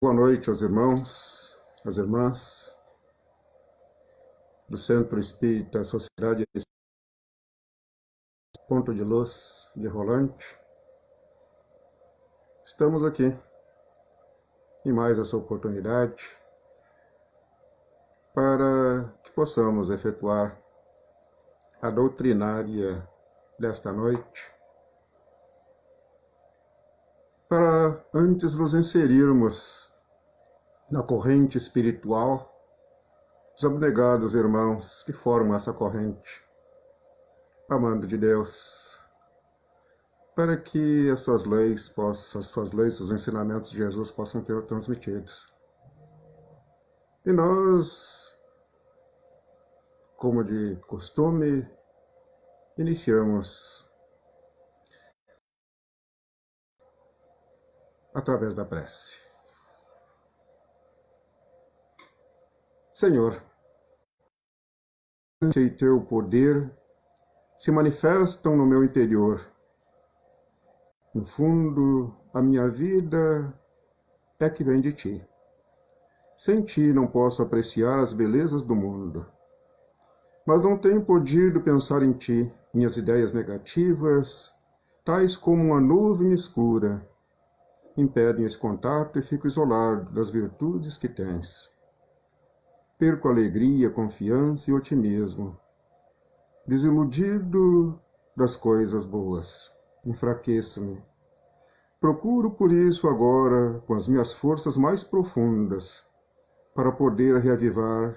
Boa noite aos irmãos, às irmãs do Centro Espírita Sociedade Ponto de Luz de Rolante. Estamos aqui em mais essa oportunidade para que possamos efetuar a doutrinária desta noite, para antes nos inserirmos na corrente espiritual dos abnegados irmãos que formam essa corrente, amando de Deus, para que as suas leis, os ensinamentos de Jesus possam ser transmitidos. E nós, como de costume, iniciamos através da prece. Senhor, e teu poder se manifestam no meu interior. No fundo, a minha vida é que vem de ti. Sem ti não posso apreciar as belezas do mundo. Mas não tenho podido pensar em ti. Minhas ideias negativas, tais como uma nuvem escura, impedem esse contato e fico isolado das virtudes que tens. Perco alegria, confiança e otimismo. Desiludido das coisas boas, enfraqueço-me. Procuro por isso agora, com as minhas forças mais profundas, para poder reavivar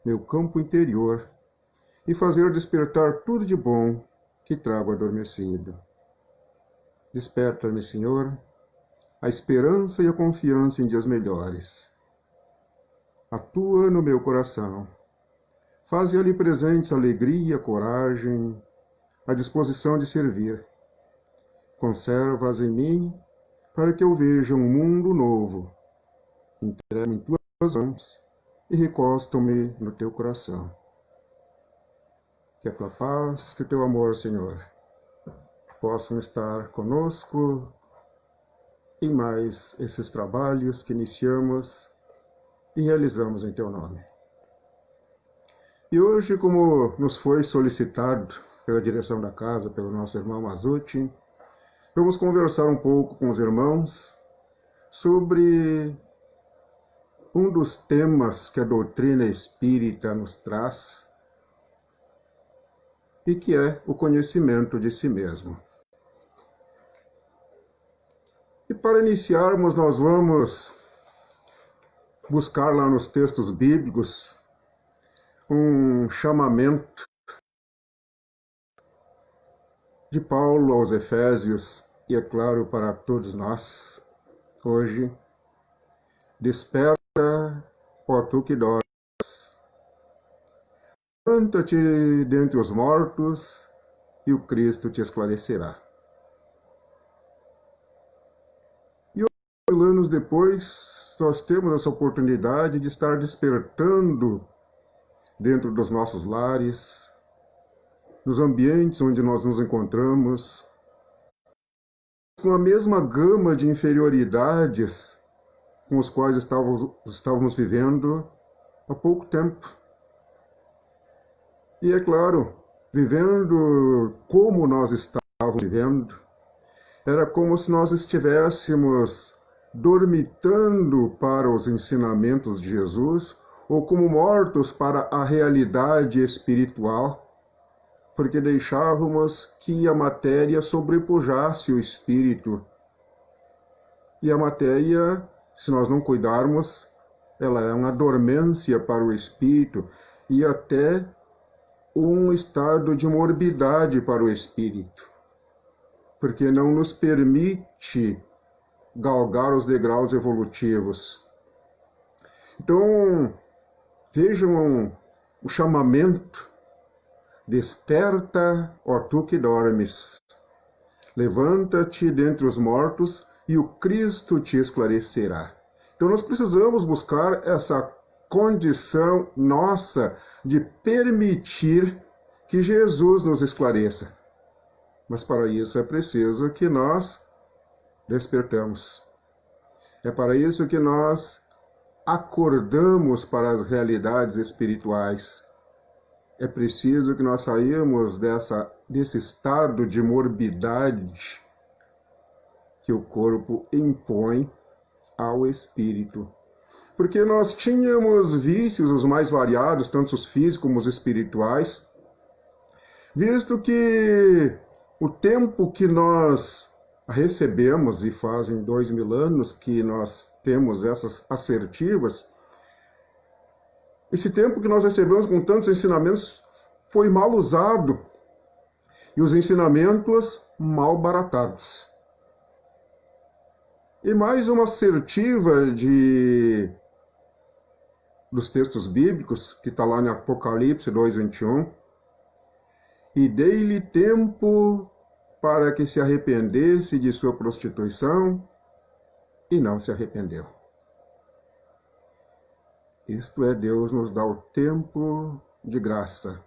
meu campo interior e fazer despertar tudo de bom que trago adormecido. Desperta-me, Senhor, a esperança e a confiança em dias melhores. Atua no meu coração. Faze ali presentes a alegria, a coragem, a disposição de servir. Conserva-as em mim, para que eu veja um mundo novo. Entrego-me em tuas mãos e recosto-me no teu coração. Que a tua paz, que o teu amor, Senhor, possam estar conosco em mais esses trabalhos que iniciamos e realizamos em teu nome. E hoje, como nos foi solicitado pela direção da casa, pelo nosso irmão Mazuti, vamos conversar um pouco com os irmãos sobre um dos temas que a doutrina espírita nos traz e que é o conhecimento de si mesmo. E para iniciarmos, nós vamos buscar lá nos textos bíblicos um chamamento de Paulo aos Efésios, e é claro para todos nós, hoje: desperta, ó tu que dormes, levanta-te dentre os mortos, e o Cristo te esclarecerá. E 8 anos depois, nós temos essa oportunidade de estar despertando dentro dos nossos lares, nos ambientes onde nós nos encontramos, com a mesma gama de inferioridades com os quais estávamos vivendo há pouco tempo. E é claro, vivendo como nós estávamos vivendo, era como se nós estivéssemos dormitando para os ensinamentos de Jesus, ou como mortos para a realidade espiritual, porque deixávamos que a matéria sobrepujasse o espírito. E a matéria, se nós não cuidarmos, ela é uma dormência para o espírito e até um estado de morbidade para o espírito, porque não nos permite galgar os degraus evolutivos. Então, vejam o chamamento: desperta, ó tu que dormes, levanta-te dentre os mortos e o Cristo te esclarecerá. Então nós precisamos buscar essa condição nossa de permitir que Jesus nos esclareça. Mas para isso é preciso que nós despertamos. É para isso que nós acordamos para as realidades espirituais. É preciso que nós saímos desse estado de morbidade que o corpo impõe ao espírito. Porque nós tínhamos vícios os mais variados, tanto os físicos como os espirituais, visto que o tempo que nós recebemos, e fazem 2000 anos que nós temos essas assertivas, esse tempo que nós recebemos com tantos ensinamentos foi mal usado e os ensinamentos mal baratados. E mais uma assertiva dos textos bíblicos, que está lá em Apocalipse 2:21, e dei-lhe tempo para que se arrependesse de sua prostituição, e não se arrependeu. Isto é, Deus nos dá o tempo de graça,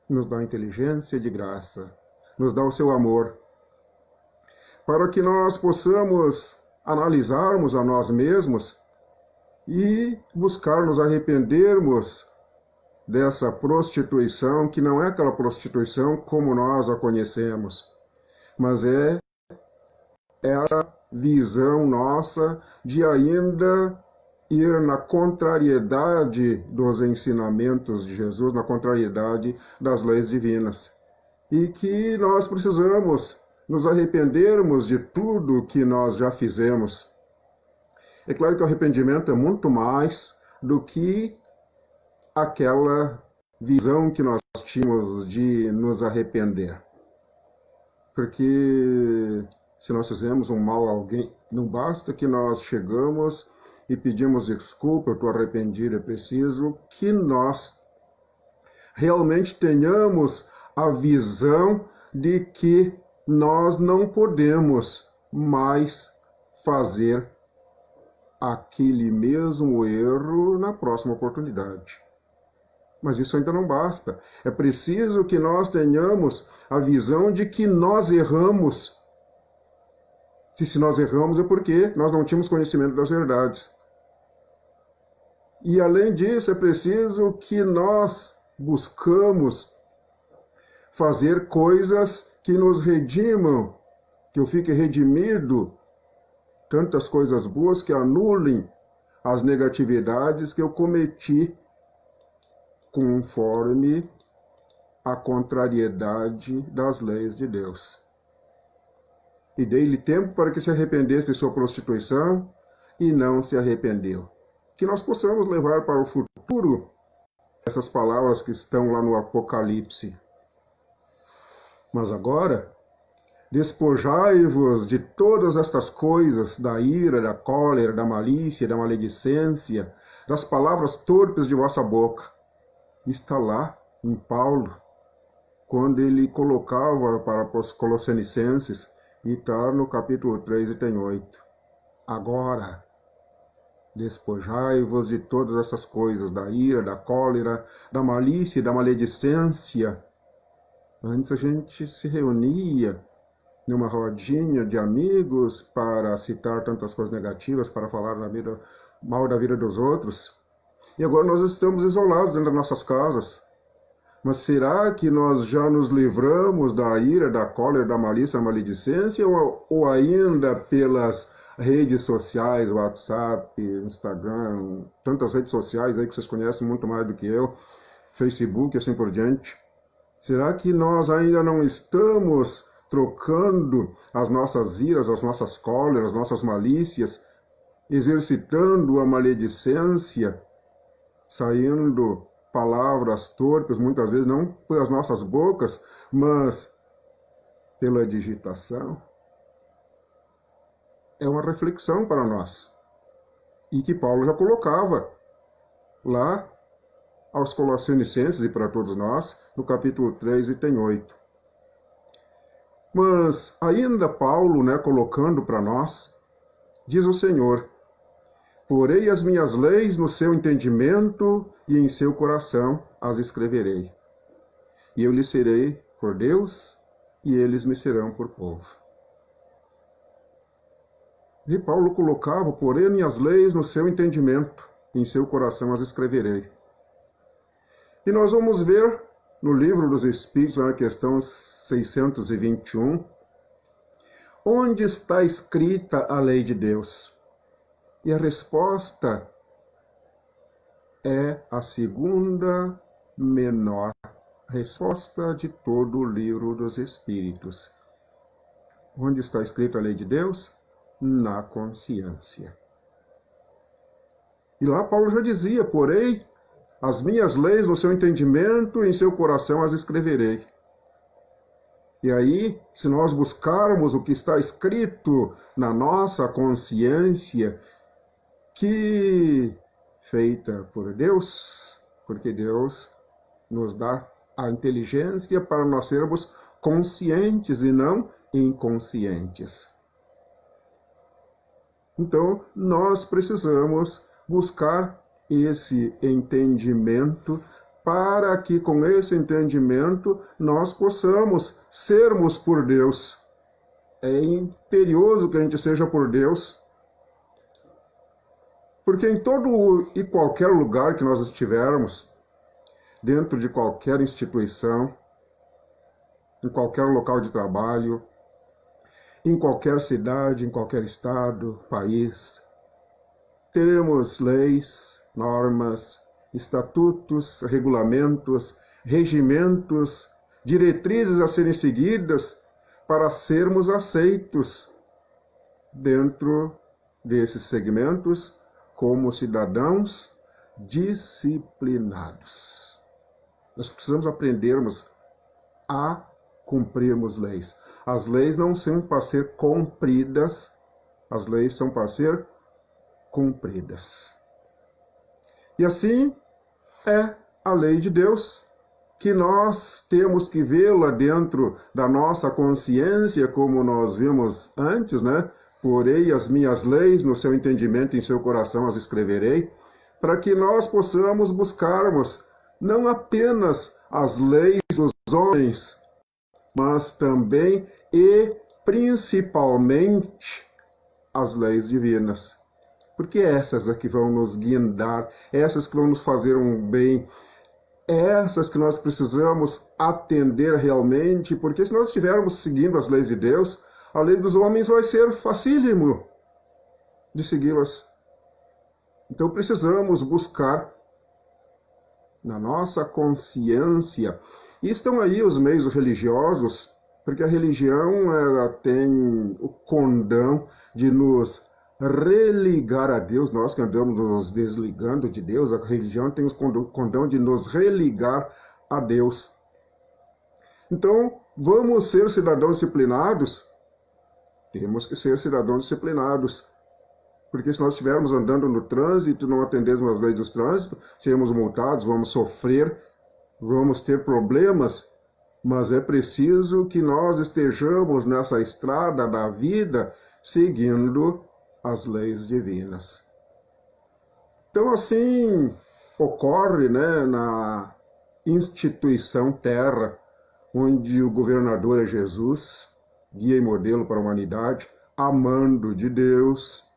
nos dá a inteligência de graça, nos dá o seu amor, para que nós possamos analisarmos a nós mesmos e buscar nos arrependermos dessa prostituição, que não é aquela prostituição como nós a conhecemos, mas é essa visão nossa de ainda ir na contrariedade dos ensinamentos de Jesus, na contrariedade das leis divinas. E que nós precisamos nos arrependermos de tudo que nós já fizemos. É claro que o arrependimento é muito mais do que aquela visão que nós tínhamos de nos arrepender. Porque se nós fizemos um mal a alguém, não basta que nós chegamos e pedimos desculpa, eu estou arrependido, é preciso que nós realmente tenhamos a visão de que nós não podemos mais fazer aquele mesmo erro na próxima oportunidade. Mas isso ainda não basta. É preciso que nós tenhamos a visão de que nós erramos. Se nós erramos é porque nós não tínhamos conhecimento das verdades. E além disso, é preciso que nós buscamos fazer coisas que nos redimam, que eu fique redimido, tantas coisas boas que anulem as negatividades que eu cometi conforme a contrariedade das leis de Deus. E dei-lhe tempo para que se arrependesse de sua prostituição, e não se arrependeu. Que nós possamos levar para o futuro essas palavras que estão lá no Apocalipse. Mas agora, despojai-vos de todas estas coisas, da ira, da cólera, da malícia, da maledicência, das palavras torpes de vossa boca. Está lá em Paulo, quando ele colocava para os Colossenses, e está no capítulo 3 e tem 8. Agora, despojai-vos de todas essas coisas, da ira, da cólera, da malícia e da maledicência. Antes a gente se reunia numa rodinha de amigos para citar tantas coisas negativas, para falar mal da vida dos outros. E agora nós estamos isolados dentro das nossas casas. Mas será que nós já nos livramos da ira, da cólera, da malícia, da maledicência, ou ainda pelas redes sociais, WhatsApp, Instagram, tantas redes sociais aí que vocês conhecem muito mais do que eu, Facebook e assim por diante? Será que nós ainda não estamos trocando as nossas iras, as nossas cóleras, as nossas malícias, exercitando a maledicência, saindo palavras torpes, muitas vezes não pelas nossas bocas, mas pela digitação? É uma reflexão para nós. E que Paulo já colocava lá aos Colossenses e para todos nós, no capítulo 3 e tem 8. Mas ainda Paulo, colocando para nós, diz o Senhor: porei as minhas leis no seu entendimento e em seu coração as escreverei. E eu lhes serei por Deus, e eles me serão por povo. E Paulo colocava, porém, minhas leis no seu entendimento, em seu coração as escreverei. E nós vamos ver no livro dos Espíritos, na questão 621, onde está escrita a lei de Deus. E a resposta é a segunda menor resposta de todo o livro dos Espíritos. Onde está escrita a lei de Deus? Na consciência. E lá Paulo já dizia, porém, as minhas leis no seu entendimento e em seu coração as escreverei. E aí, se nós buscarmos o que está escrito na nossa consciência, que feita por Deus, porque Deus nos dá a inteligência para nós sermos conscientes e não inconscientes. Então, nós precisamos buscar esse entendimento para que com esse entendimento nós possamos sermos por Deus. É imperioso que a gente seja por Deus, porque em todo e qualquer lugar que nós estivermos, dentro de qualquer instituição, em qualquer local de trabalho, em qualquer cidade, em qualquer estado, país, teremos leis, normas, estatutos, regulamentos, regimentos, diretrizes a serem seguidas para sermos aceitos dentro desses segmentos como cidadãos disciplinados. Nós precisamos aprendermos a cumprirmos leis. As leis não são para ser cumpridas, as leis são para ser cumpridas. E assim é a lei de Deus, que nós temos que vê-la dentro da nossa consciência, como nós vimos antes, né? Porei as minhas leis no seu entendimento e em seu coração as escreverei, para que nós possamos buscarmos não apenas as leis dos homens, mas também e principalmente as leis divinas. Porque essas é que vão nos guiar, essas que vão nos fazer um bem, essas que nós precisamos atender realmente, porque se nós estivermos seguindo as leis de Deus, a lei dos homens vai ser facílimo de segui-las. Então precisamos buscar na nossa consciência. E estão aí os meios religiosos, porque a religião ela tem o condão de nos religar a Deus. Nós que andamos nos desligando de Deus, a religião tem o condão de nos religar a Deus. Então, vamos ser cidadãos disciplinados? Temos que ser cidadãos disciplinados. Porque se nós estivermos andando no trânsito, não atendemos às leis do trânsito, seremos multados, vamos sofrer, vamos ter problemas, mas é preciso que nós estejamos nessa estrada da vida seguindo as leis divinas. Então assim ocorre, né, na instituição Terra, onde o governador é Jesus, guia e modelo para a humanidade, amando de Deus,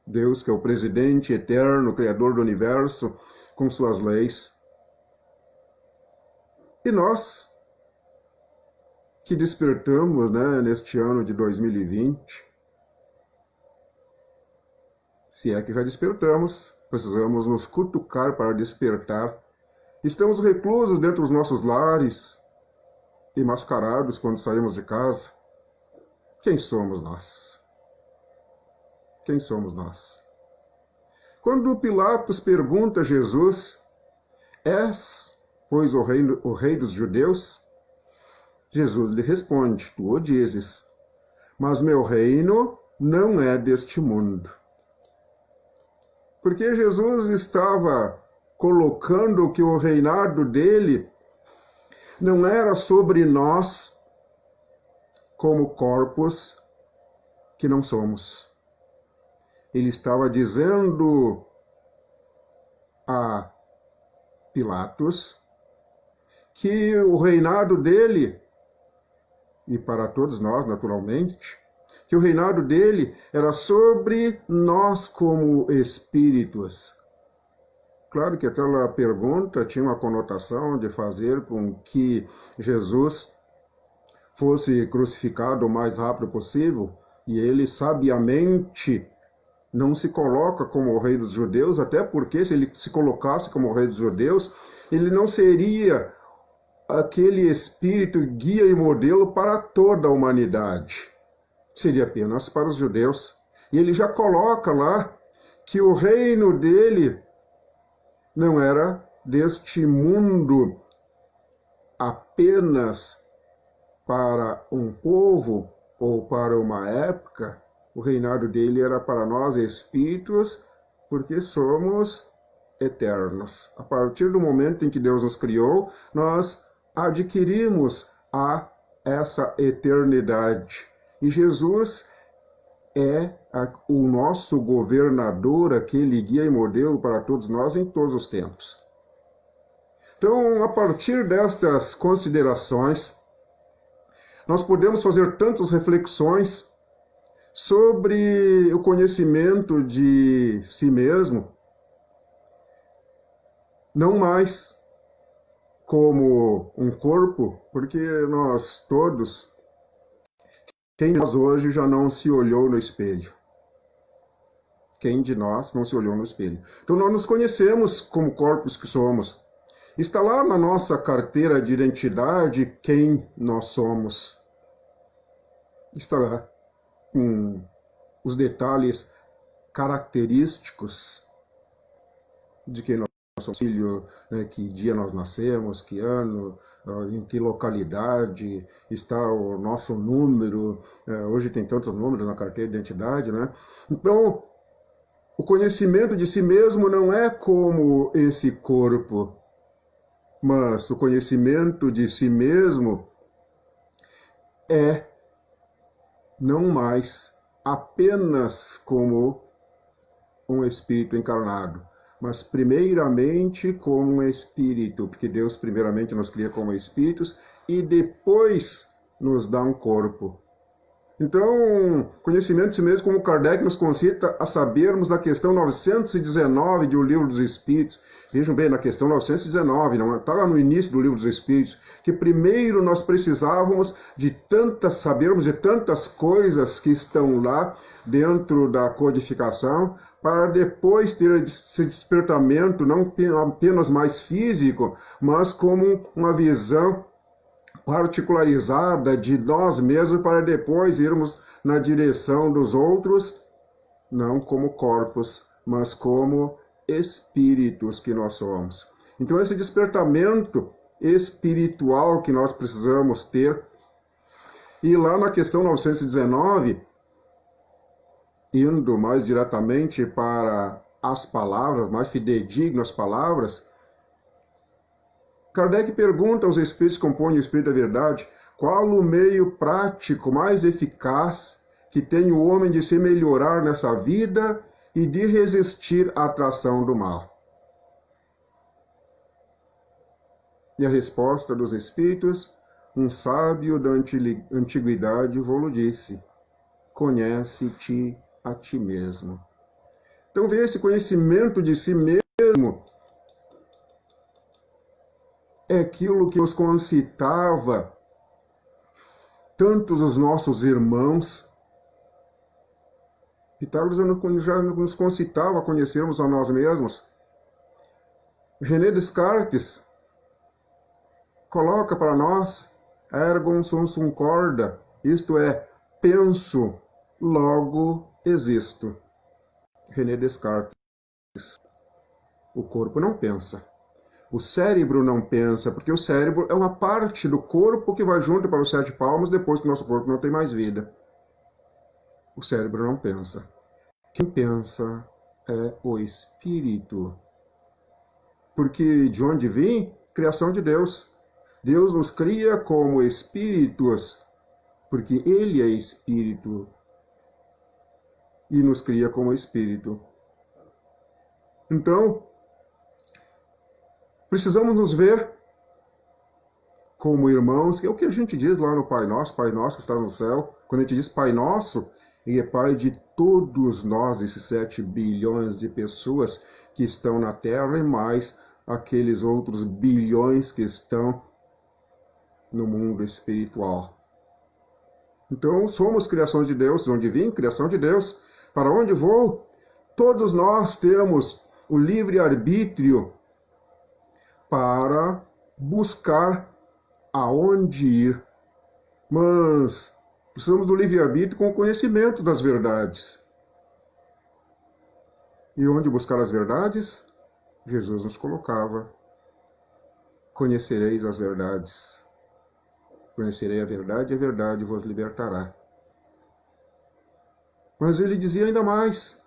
Deus que é o presidente eterno, criador do universo, com suas leis. E nós, que despertamos, né, neste ano de 2020, se é que já despertamos, precisamos nos cutucar para despertar. Estamos reclusos dentro dos nossos lares e mascarados quando saímos de casa. Quem somos nós? Quem somos nós? Quando Pilatos pergunta a Jesus, és, pois, o rei dos judeus? Jesus lhe responde, tu o dizes, mas meu reino não é deste mundo. Porque Jesus estava colocando que o reinado dele não era sobre nós como corpos que não somos. Ele estava dizendo a Pilatos que o reinado dele, e para todos nós, naturalmente, que o reinado dele era sobre nós como espíritos. Claro que aquela pergunta tinha uma conotação de fazer com que Jesus fosse crucificado o mais rápido possível, e ele sabiamente não se coloca como o rei dos judeus, até porque se ele se colocasse como o rei dos judeus, ele não seria aquele espírito guia e modelo para toda a humanidade. Seria apenas para os judeus. E ele já coloca lá que o reino dele não era deste mundo apenas para um povo ou para uma época. O reinado dele era para nós espíritos, porque somos eternos. A partir do momento em que Deus nos criou, nós adquirimos essa eternidade. E Jesus é o nosso governador, aquele guia e modelo para todos nós em todos os tempos. Então, a partir destas considerações, nós podemos fazer tantas reflexões sobre o conhecimento de si mesmo, não mais como um corpo, porque nós todos, quem de nós hoje já não se olhou no espelho? Quem de nós não se olhou no espelho? Então nós nos conhecemos como corpos que somos. Está lá na nossa carteira de identidade quem nós somos. Está lá com os detalhes característicos de quem nós somos, filho, né, que dia nós nascemos, que ano, em que localidade está o nosso número. Hoje tem tantos números na carteira de identidade, né? Então, o conhecimento de si mesmo não é como esse corpo, mas o conhecimento de si mesmo é não mais apenas como um espírito encarnado, mas primeiramente como um espírito, porque Deus primeiramente nos cria como espíritos e depois nos dá um corpo. Então, conhecimento de si mesmo, como Kardec nos concita a sabermos na questão 919 de O Livro dos Espíritos. Vejam bem, na questão 919, não está lá no início do Livro dos Espíritos, que primeiro nós precisávamos sabermos de tantas coisas que estão lá dentro da codificação, para depois ter esse despertamento, não apenas mais físico, mas como uma visão particularizada de nós mesmos, para depois irmos na direção dos outros, não como corpos, mas como espíritos que nós somos. Então esse despertamento espiritual que nós precisamos ter, e lá na questão 919, indo mais diretamente para as palavras, mais fidedignas palavras, Kardec pergunta aos espíritos que compõem o Espírito da Verdade qual o meio prático mais eficaz que tem o homem de se melhorar nessa vida e de resistir à atração do mal. E a resposta dos espíritos, um sábio da antiguidade vô-lo disse: conhece-te a ti mesmo. Então, ver esse conhecimento de si mesmo é aquilo que nos concitava tantos os nossos irmãos. Pitágoras já nos concitava a conhecermos a nós mesmos. René Descartes coloca para nós ergo sum corda, isto é, penso, logo existo. René Descartes. O corpo não pensa. O cérebro não pensa, porque o cérebro é uma parte do corpo que vai junto para os 7 palmos depois que o nosso corpo não tem mais vida. O cérebro não pensa. Quem pensa é o espírito. Porque de onde vem? Criação de Deus. Deus nos cria como espíritos, porque Ele é espírito. E nos cria como espírito. Então, precisamos nos ver como irmãos, que é o que a gente diz lá no Pai Nosso que está no céu. Quando a gente diz Pai Nosso, Ele é Pai de todos nós, esses 7 bilhões de pessoas que estão na Terra e mais aqueles outros bilhões que estão no mundo espiritual. Então, somos criação de Deus. De onde vim? Criação de Deus. Para onde vou? Todos nós temos o livre-arbítrio para buscar aonde ir. Mas precisamos do livre-arbítrio com o conhecimento das verdades. E onde buscar as verdades? Jesus nos colocava. Conhecereis as verdades. Conhecerei a verdade vos libertará. Mas ele dizia ainda mais: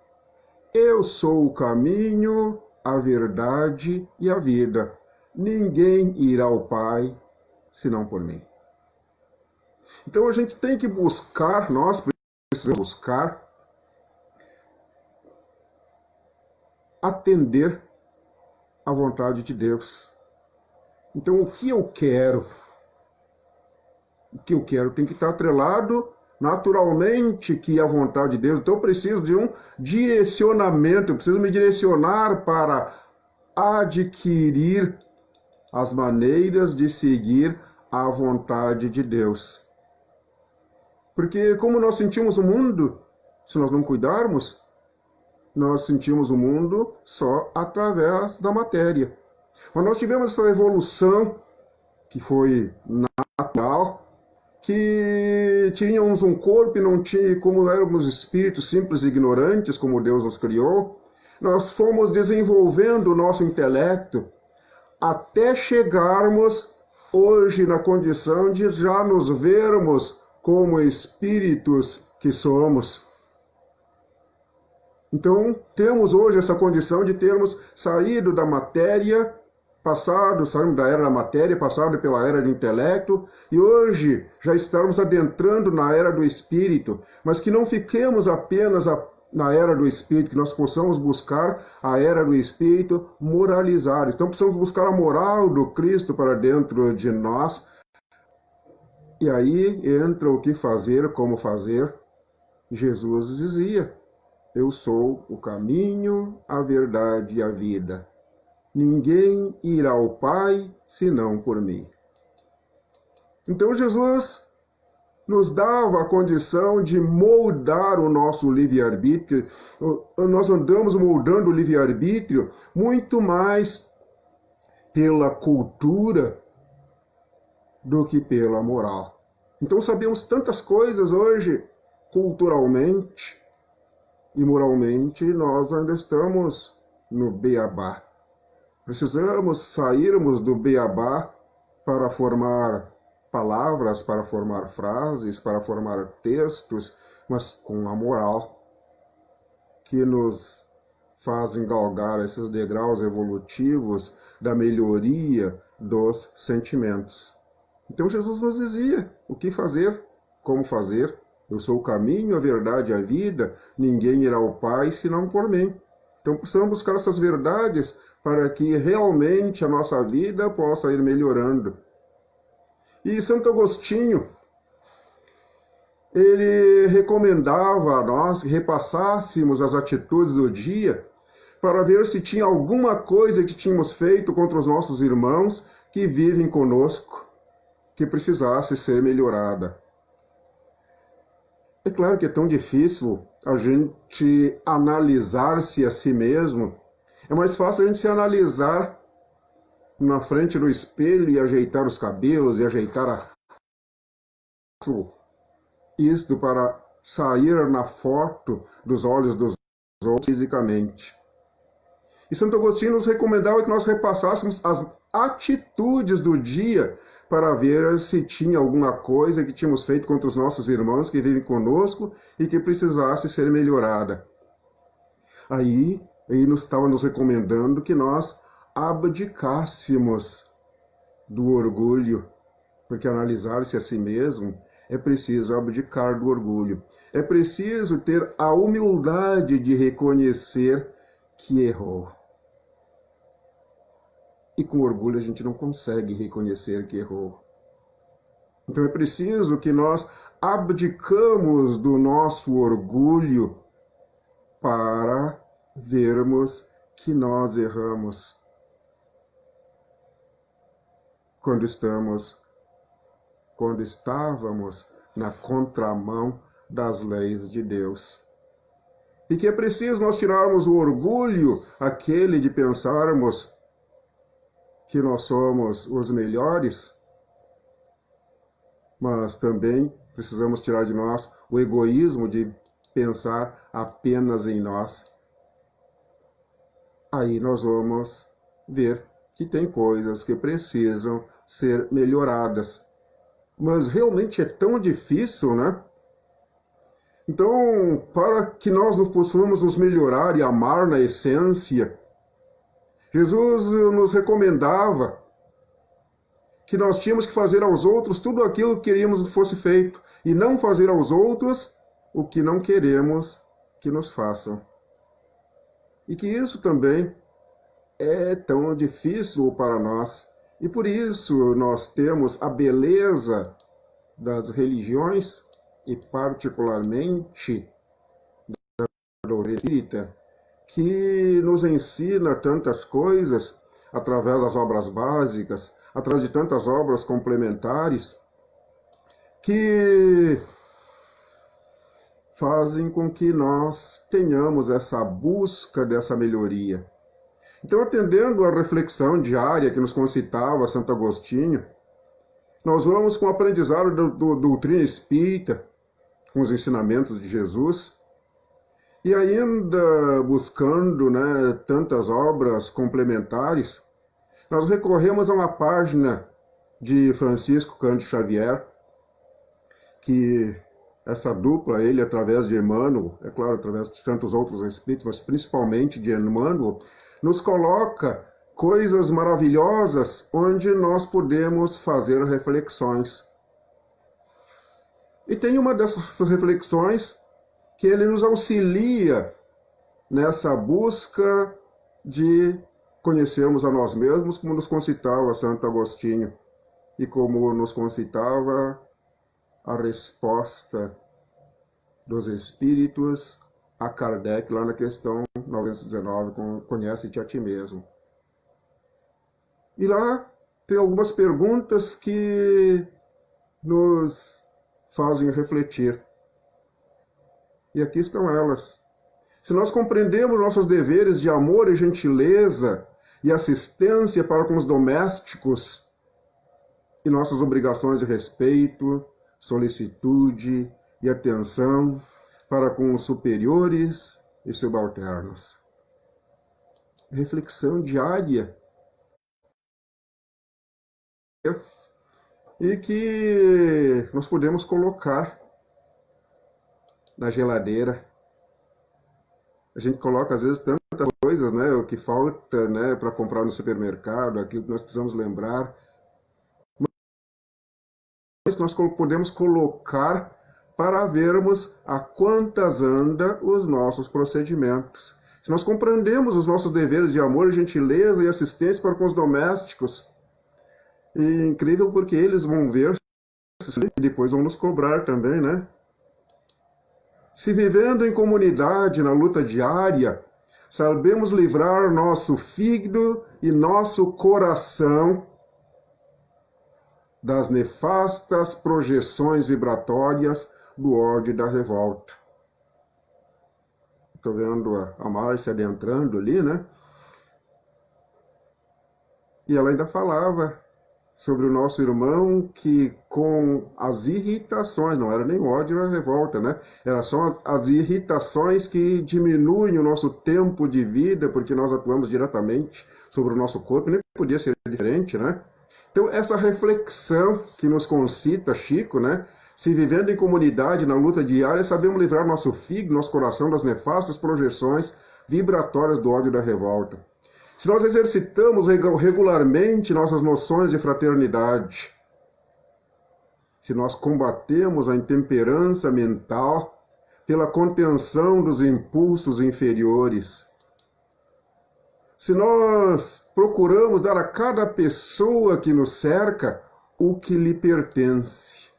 eu sou o caminho, a verdade e a vida. Ninguém irá ao Pai senão por mim. Então a gente tem que buscar, nós precisamos buscar atender à vontade de Deus. Então o que eu quero? O que eu quero tem que estar atrelado naturalmente que a vontade de Deus. Então eu preciso de um direcionamento, eu preciso me direcionar para adquirir as maneiras de seguir a vontade de Deus. Porque como nós sentimos o mundo, se nós não cuidarmos, nós sentimos o mundo só através da matéria. Mas nós tivemos essa evolução que foi natural, que tínhamos um corpo e não tinha, como éramos espíritos simples e ignorantes, como Deus nos criou, nós fomos desenvolvendo o nosso intelecto até chegarmos hoje na condição de já nos vermos como espíritos que somos. Então, temos hoje essa condição de termos saído da matéria, saímos da era da matéria, passado pela era do intelecto, e hoje já estamos adentrando na era do espírito, mas que não fiquemos apenas na era do espírito, que nós possamos buscar a era do espírito moralizar. Então precisamos buscar a moral do Cristo para dentro de nós, e aí entra o que fazer, como fazer. Jesus dizia: eu sou o caminho, a verdade e a vida. Ninguém irá ao Pai senão por mim. Então Jesus nos dava a condição de moldar o nosso livre-arbítrio. Nós andamos moldando o livre-arbítrio muito mais pela cultura do que pela moral. Então sabemos tantas coisas hoje, culturalmente e moralmente, nós ainda estamos no beabá. Precisamos sairmos do beabá para formar palavras, para formar frases, para formar textos, mas com a moral que nos fazem galgar esses degraus evolutivos da melhoria dos sentimentos. Então Jesus nos dizia o que fazer, como fazer. Eu sou o caminho, a verdade e a vida. Ninguém irá ao Pai senão por mim. Então precisamos buscar essas verdades para que realmente a nossa vida possa ir melhorando. E Santo Agostinho, ele recomendava a nós que repassássemos as atitudes do dia para ver se tinha alguma coisa que tínhamos feito contra os nossos irmãos que vivem conosco, que precisasse ser melhorada. É claro que é tão difícil a gente analisar-se a si mesmo. É mais fácil a gente se analisar na frente do espelho e ajeitar os cabelos e ajeitar isto para sair na foto dos olhos dos outros fisicamente. E Santo Agostinho nos recomendava que nós repassássemos as atitudes do dia para ver se tinha alguma coisa que tínhamos feito contra os nossos irmãos que vivem conosco e que precisasse ser melhorada. Aí ele estava nos recomendando que nós abdicássemos do orgulho, porque analisar-se a si mesmo é preciso abdicar do orgulho. É preciso ter a humildade de reconhecer que errou. E com orgulho a gente não consegue reconhecer que errou. Então é preciso que nós abdicamos do nosso orgulho para vermos que nós erramos quando estávamos na contramão das leis de Deus. E que é preciso nós tirarmos o orgulho, aquele de pensarmos que nós somos os melhores, mas também precisamos tirar de nós o egoísmo de pensar apenas em nós. Aí nós vamos ver que tem coisas que precisam ser melhoradas. Mas realmente é tão difícil, né? Então, para que nós possamos nos melhorar e amar na essência, Jesus nos recomendava que nós tínhamos que fazer aos outros tudo aquilo que queríamos que fosse feito, e não fazer aos outros o que não queremos que nos façam. E que isso também é tão difícil para nós. E por isso nós temos a beleza das religiões, e particularmente da doutrina espírita, que nos ensina tantas coisas através das obras básicas, através de tantas obras complementares, que fazem com que nós tenhamos essa busca dessa melhoria. Então, atendendo à reflexão diária que nos concitava Santo Agostinho, nós vamos com o aprendizado da doutrina espírita, com os ensinamentos de Jesus, e ainda buscando, né, tantas obras complementares, nós recorremos a uma página de Francisco Cândido Xavier, que essa dupla, ele através de Emmanuel, é claro, através de tantos outros espíritos, mas principalmente de Emmanuel, nos coloca coisas maravilhosas onde nós podemos fazer reflexões. E tem uma dessas reflexões que ele nos auxilia nessa busca de conhecermos a nós mesmos, como nos concitava Santo Agostinho, e como nos concitava a resposta dos espíritos a Kardec, lá na questão 919, conhece-te a ti mesmo. E lá tem algumas perguntas que nos fazem refletir. E aqui estão elas. Se nós compreendemos nossos deveres de amor e gentileza e assistência para com os domésticos, e nossas obrigações de respeito, solicitude e atenção para com os superiores e subalternos. Reflexão diária. E que nós podemos colocar na geladeira. A gente coloca às vezes tantas coisas, né, o que falta, né, para comprar no supermercado, aquilo que nós precisamos lembrar. Mas nós podemos colocar para vermos a quantas anda os nossos procedimentos. Se nós compreendemos os nossos deveres de amor, gentileza e assistência para com os domésticos, e é incrível porque eles vão ver e depois vão nos cobrar também, né? Se vivendo em comunidade, na luta diária, sabemos livrar nosso fígado e nosso coração das nefastas projeções vibratórias do ódio e da revolta. Estou vendo a Márcia adentrando ali, né? E ela ainda falava sobre o nosso irmão que com as irritações, não era nem o ódio nem a revolta, né? Eram só as irritações que diminuem o nosso tempo de vida, porque nós atuamos diretamente sobre o nosso corpo, nem podia ser diferente, né? Então, essa reflexão que nos concita Chico, né? Se vivendo em comunidade, na luta diária, sabemos livrar nosso fígado, nosso coração das nefastas projeções vibratórias do ódio e da revolta. Se nós exercitamos regularmente nossas noções de fraternidade, se nós combatemos a intemperança mental pela contenção dos impulsos inferiores, se nós procuramos dar a cada pessoa que nos cerca o que lhe pertence,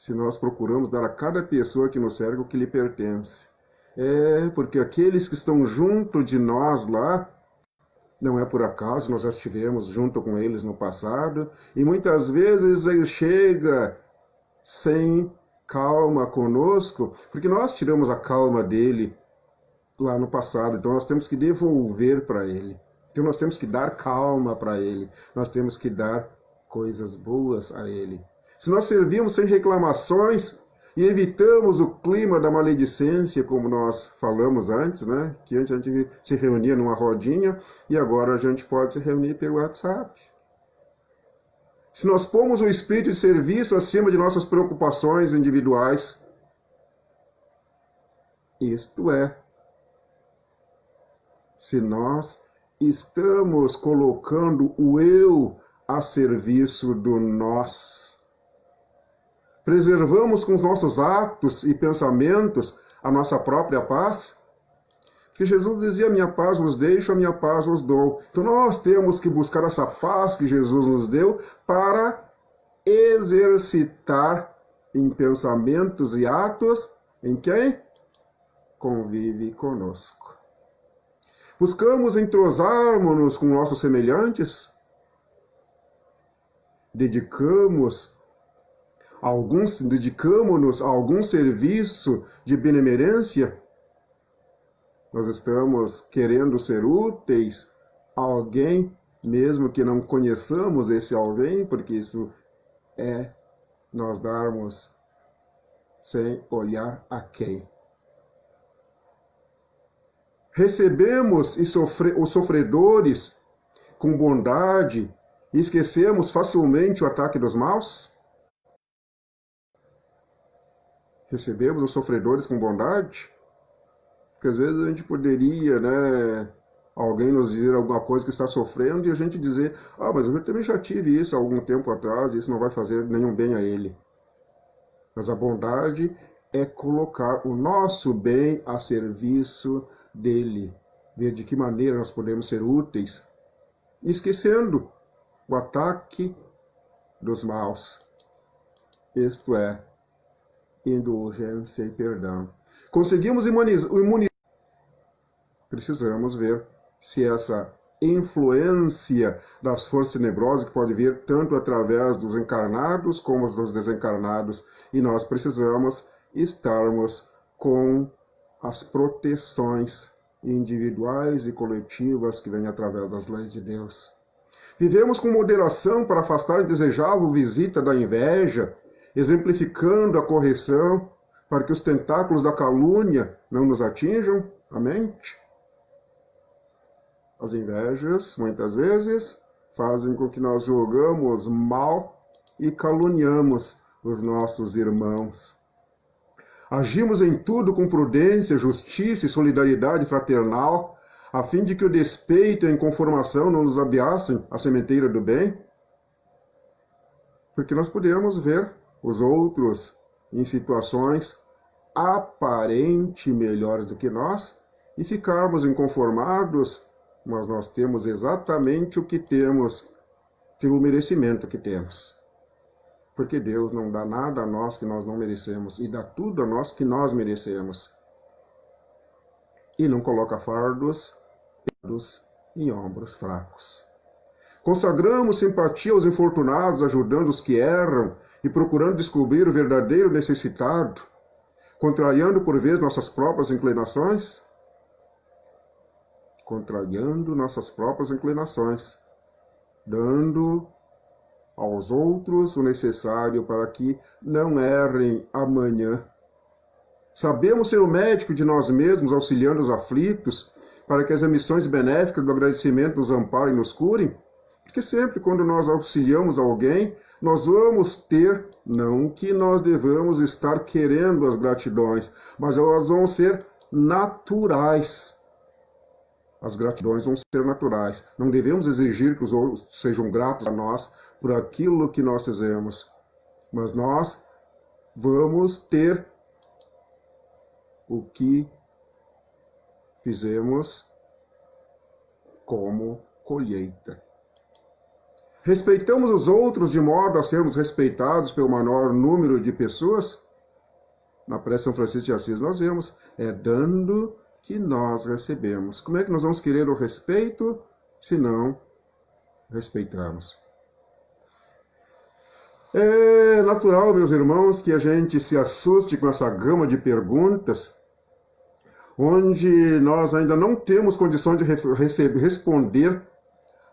se nós procuramos dar a cada pessoa que nos cerca o que lhe pertence. Porque aqueles que estão junto de nós lá, não é por acaso, nós já estivemos junto com eles no passado, e muitas vezes ele chega sem calma conosco, porque nós tiramos a calma dele lá no passado, então nós temos que devolver para ele. Então nós temos que dar calma para ele, nós temos que dar coisas boas a ele. Se nós servimos sem reclamações e evitamos o clima da maledicência, como nós falamos antes, né? Que antes a gente se reunia numa rodinha e agora a gente pode se reunir pelo WhatsApp. Se nós pomos o espírito de serviço acima de nossas preocupações individuais, isto é, se nós estamos colocando o eu a serviço do nós, preservamos com os nossos atos e pensamentos a nossa própria paz, que Jesus dizia: minha paz vos deixo, a minha paz vos dou. Então nós temos que buscar essa paz que Jesus nos deu para exercitar em pensamentos e atos em quem convive conosco. Buscamos entrosarmos-nos com nossos semelhantes, dedicamos-nos a algum serviço de benemerência. Nós estamos querendo ser úteis a alguém, mesmo que não conheçamos esse alguém, porque isso é nós darmos sem olhar a quem. Recebemos os sofredores com bondade e esquecemos facilmente o ataque dos maus? Recebemos os sofredores com bondade? Porque às vezes a gente poderia, alguém nos dizer alguma coisa que está sofrendo e a gente dizer: mas eu também já tive isso há algum tempo atrás e isso não vai fazer nenhum bem a ele. Mas a bondade é colocar o nosso bem a serviço dele, ver de que maneira nós podemos ser úteis, esquecendo o ataque dos maus, isto é, indulgência e perdão. Conseguimos imunizar. Precisamos ver se essa influência das forças tenebrosas, que pode vir tanto através dos encarnados como dos desencarnados, e nós precisamos estarmos com as proteções individuais e coletivas que vêm através das leis de Deus. Vivemos com moderação para afastar a indesejável visita da inveja, exemplificando a correção para que os tentáculos da calúnia não nos atinjam a mente. As invejas, muitas vezes, fazem com que nós julgamos mal e caluniamos os nossos irmãos. Agimos em tudo com prudência, justiça e solidariedade fraternal, a fim de que o despeito e a inconformação não nos ameacem a sementeira do bem. Porque nós podemos ver os outros em situações aparente melhores do que nós e ficarmos inconformados, mas nós temos exatamente o que temos pelo merecimento que temos. Porque Deus não dá nada a nós que nós não merecemos e dá tudo a nós que nós merecemos. E não coloca fardos em ombros fracos. Consagramos simpatia aos infortunados, ajudando os que erram e procurando descobrir o verdadeiro necessitado, contrariando por vezes nossas próprias inclinações? Contrariando nossas próprias inclinações, dando aos outros o necessário para que não errem amanhã. Sabemos ser o médico de nós mesmos, auxiliando os aflitos, para que as emissões benéficas do agradecimento nos amparem e nos curem? Porque sempre quando nós auxiliamos alguém, nós vamos ter, não que nós devamos estar querendo as gratidões, mas elas vão ser naturais. As gratidões vão ser naturais. Não devemos exigir que os outros sejam gratos a nós por aquilo que nós fizemos. Mas nós vamos ter o que fizemos como colheita. Respeitamos os outros de modo a sermos respeitados pelo maior número de pessoas? Na prece São Francisco de Assis nós vemos, é dando que nós recebemos. Como é que nós vamos querer o respeito se não respeitamos? É natural, meus irmãos, que a gente se assuste com essa gama de perguntas, onde nós ainda não temos condição de responder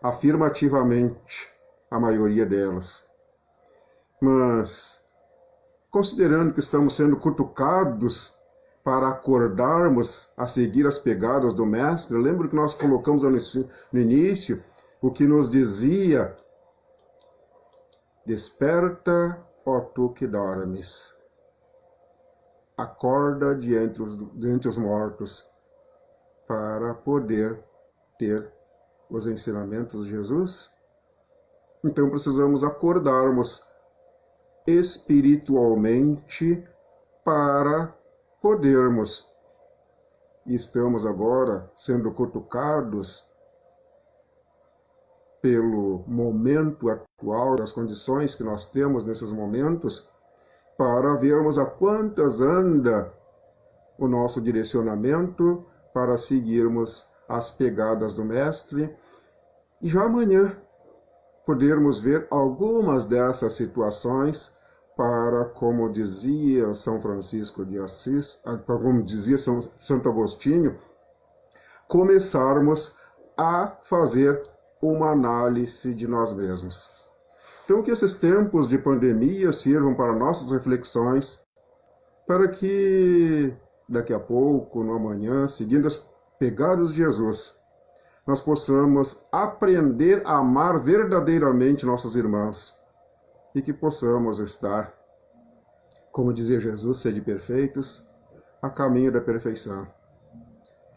afirmativamente a maioria delas. Mas, considerando que estamos sendo cutucados para acordarmos a seguir as pegadas do Mestre, lembro que nós colocamos no início o que nos dizia: desperta, ó tu que dormes. Acorda de entre os mortos para poder ter os ensinamentos de Jesus. Então precisamos acordarmos espiritualmente para podermos. E estamos agora sendo cutucados pelo momento atual, das condições que nós temos nesses momentos, para vermos a quantas anda o nosso direcionamento para seguirmos as pegadas do Mestre. E já amanhã podermos ver algumas dessas situações para, como dizia São Francisco de Assis, como dizia Santo Agostinho, começarmos a fazer uma análise de nós mesmos. Então, que esses tempos de pandemia sirvam para nossas reflexões, para que daqui a pouco, no amanhã, seguindo as pegadas de Jesus, nós possamos aprender a amar verdadeiramente nossos irmãos e que possamos estar, como dizia Jesus, sede perfeitos, a caminho da perfeição,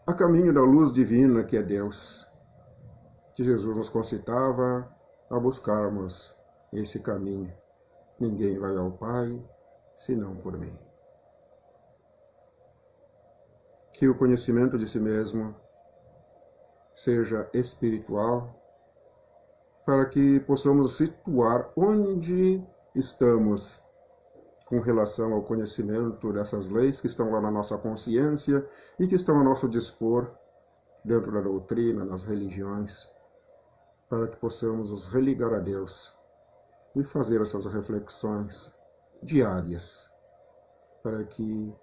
a caminho da luz divina que é Deus, que Jesus nos concitava a buscarmos esse caminho. Ninguém vai ao Pai senão por mim. Que o conhecimento de si mesmo seja espiritual, para que possamos situar onde estamos com relação ao conhecimento dessas leis que estão lá na nossa consciência e que estão a nosso dispor dentro da doutrina, nas religiões, para que possamos nos religar a Deus e fazer essas reflexões diárias, para que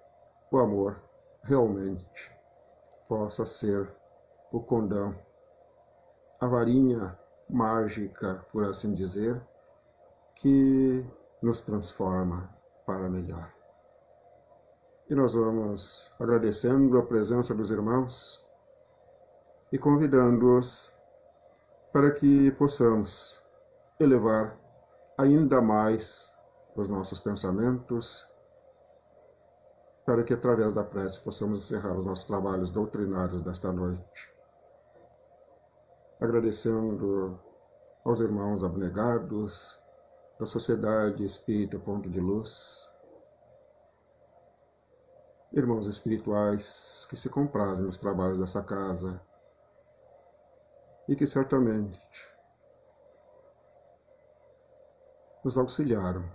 o amor realmente possa ser o condão, a varinha mágica, por assim dizer, que nos transforma para melhor. E nós vamos agradecendo a presença dos irmãos e convidando-os para que possamos elevar ainda mais os nossos pensamentos, para que através da prece possamos encerrar os nossos trabalhos doutrinários desta noite. Agradecendo aos irmãos abnegados da Sociedade Espírita Ponto de Luz, irmãos espirituais que se comprazem nos trabalhos dessa casa e que certamente nos auxiliaram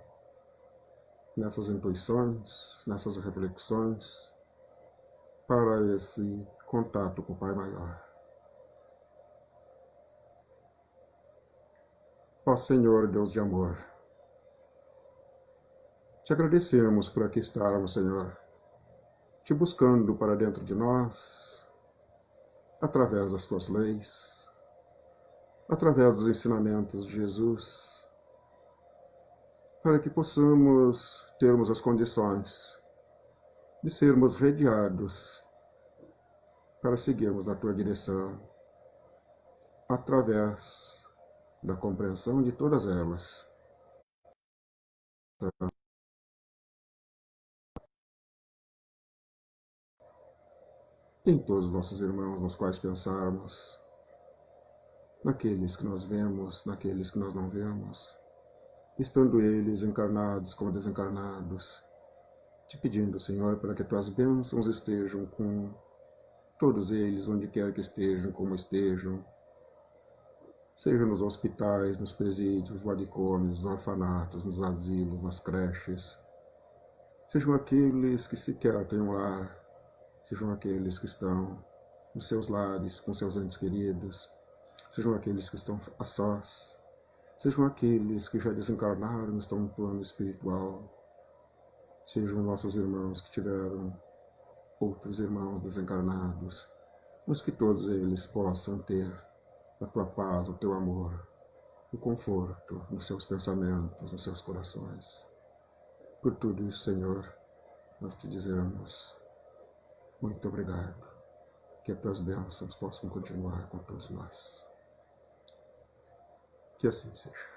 nessas intuições, nessas reflexões, para esse contato com o Pai Maior. Ó Senhor, Deus de amor, te agradecemos por aqui estarmos, Senhor, te buscando para dentro de nós, através das tuas leis, através dos ensinamentos de Jesus, para que possamos termos as condições de sermos rediados para seguirmos na tua direção, através da compreensão de todas elas. Em todos os nossos irmãos nos quais pensarmos, naqueles que nós vemos, naqueles que nós não vemos, estando eles encarnados como desencarnados, te pedindo, Senhor, para que tuas bênçãos estejam com todos eles, onde quer que estejam, como estejam, seja nos hospitais, nos presídios, nos manicômios, nos orfanatos, nos asilos, nas creches, sejam aqueles que sequer têm um lar, sejam aqueles que estão nos seus lares, com seus entes queridos, sejam aqueles que estão a sós, sejam aqueles que já desencarnaram e estão no plano espiritual, sejam nossos irmãos que tiveram outros irmãos desencarnados, mas que todos eles possam ter a tua paz, o teu amor, o conforto nos seus pensamentos, nos seus corações. Por tudo isso, Senhor, nós te dizemos muito obrigado. Que as tuas bênçãos possam continuar com todos nós. Que assim seja.